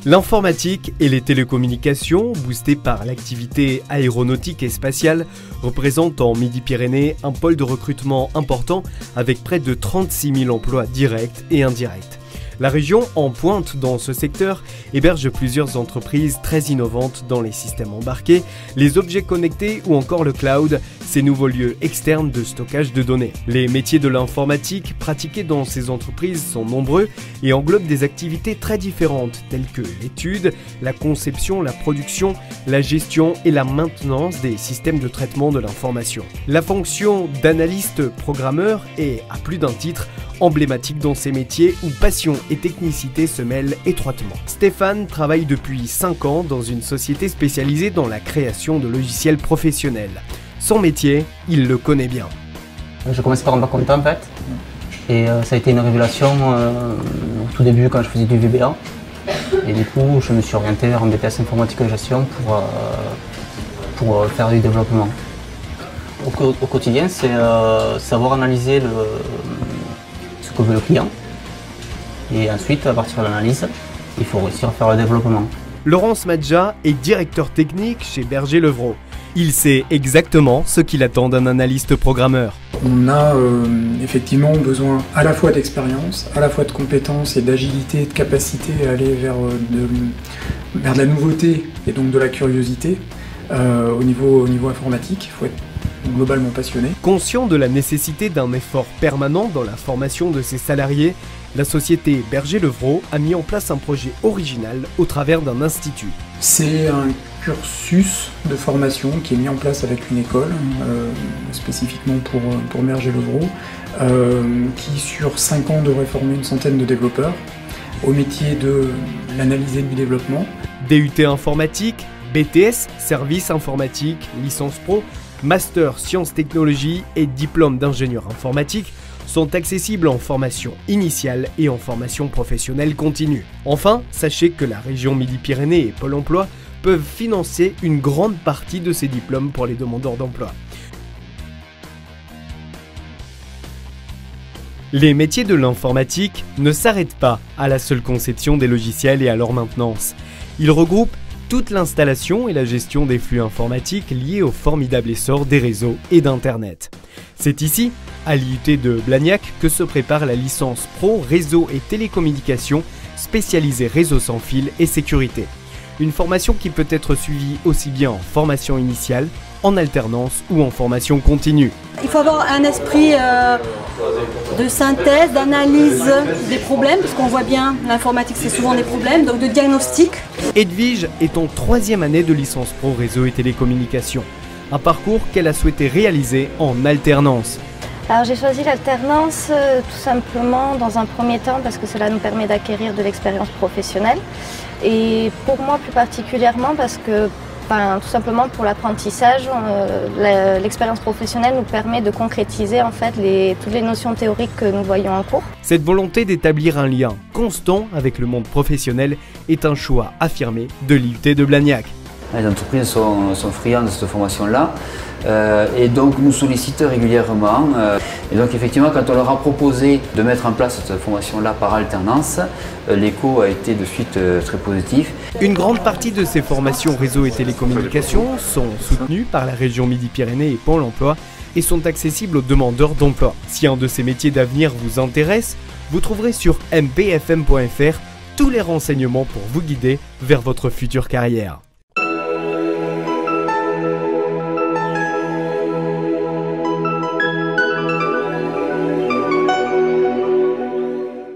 L'informatique et les télécommunications, boostées par l'activité aéronautique et spatiale, représentent en Midi-Pyrénées un pôle de recrutement important avec près de 36 000 emplois directs et indirects. La région, en pointe dans ce secteur, héberge plusieurs entreprises très innovantes dans les systèmes embarqués, les objets connectés ou encore le cloud, ces nouveaux lieux externes de stockage de données. Les métiers de l'informatique pratiqués dans ces entreprises sont nombreux et englobent des activités très différentes telles que l'étude, la conception, la production, la gestion et la maintenance des systèmes de traitement de l'information. La fonction d'analyste programmeur est, à plus d'un titre, emblématique dans ces métiers où passion et technicité se mêlent étroitement. Stéphane travaille depuis 5 ans dans une société spécialisée dans la création de logiciels professionnels. Son métier, il le connaît bien. Je commençais par un bac compta en fait, et ça a été une révélation au tout début quand je faisais du VBA. Et du coup, je me suis orienté vers un BTS informatique et gestion pour faire du développement. Au quotidien, c'est savoir analyser ce que veut le client. Et ensuite, à partir de l'analyse, il faut réussir à faire le développement. Laurence Madja est directeur technique chez Berger Levrault. Il sait exactement ce qu'il attend d'un analyste programmeur. On a effectivement besoin à la fois d'expérience, à la fois de compétences et d'agilité, de capacité à aller vers de la nouveauté et donc de la curiosité au niveau informatique. Il faut être globalement passionné. Conscient de la nécessité d'un effort permanent dans la formation de ses salariés, la société Berger Levrault a mis en place un projet original au travers d'un institut. C'est un cursus de formation qui est mis en place avec une école, spécifiquement pour Berger Levrault, qui sur 5 ans devrait former une centaine de développeurs au métier de l'analyse et du développement. DUT informatique, BTS, service informatique, licence pro, master sciences technologies et diplôme d'ingénieur informatique sont accessibles en formation initiale et en formation professionnelle continue. Enfin, sachez que la région Midi-Pyrénées et Pôle emploi peuvent financer une grande partie de ces diplômes pour les demandeurs d'emploi. Les métiers de l'informatique ne s'arrêtent pas à la seule conception des logiciels et à leur maintenance. Ils regroupent toute l'installation et la gestion des flux informatiques liés au formidable essor des réseaux et d'Internet. C'est ici, à l'IUT de Blagnac, que se prépare la licence Pro Réseau et Télécommunications spécialisée réseau sans fil et sécurité. Une formation qui peut être suivie aussi bien en formation initiale, en alternance ou en formation continue. Il faut avoir un esprit de synthèse, d'analyse des problèmes, parce qu'on voit bien l'informatique c'est souvent des problèmes, donc de diagnostic. Edwige est en 3e année de licence Pro Réseau et Télécommunications, un parcours qu'elle a souhaité réaliser en alternance. Alors j'ai choisi l'alternance tout simplement dans un premier temps parce que cela nous permet d'acquérir de l'expérience professionnelle et pour moi plus particulièrement parce que tout simplement pour l'apprentissage, l'expérience professionnelle nous permet de concrétiser en fait toutes les notions théoriques que nous voyons en cours. Cette volonté d'établir un lien constant avec le monde professionnel est un choix affirmé de l'IUT de Blagnac. Les entreprises sont friandes de cette formation-là et donc nous sollicitent régulièrement. Et donc effectivement, quand on leur a proposé de mettre en place cette formation-là par alternance, l'écho a été de suite très positif. Une grande partie de ces formations réseau et télécommunications sont soutenues par la région Midi-Pyrénées et Pôle emploi et sont accessibles aux demandeurs d'emploi. Si un de ces métiers d'avenir vous intéresse, vous trouverez sur mpfm.fr tous les renseignements pour vous guider vers votre future carrière.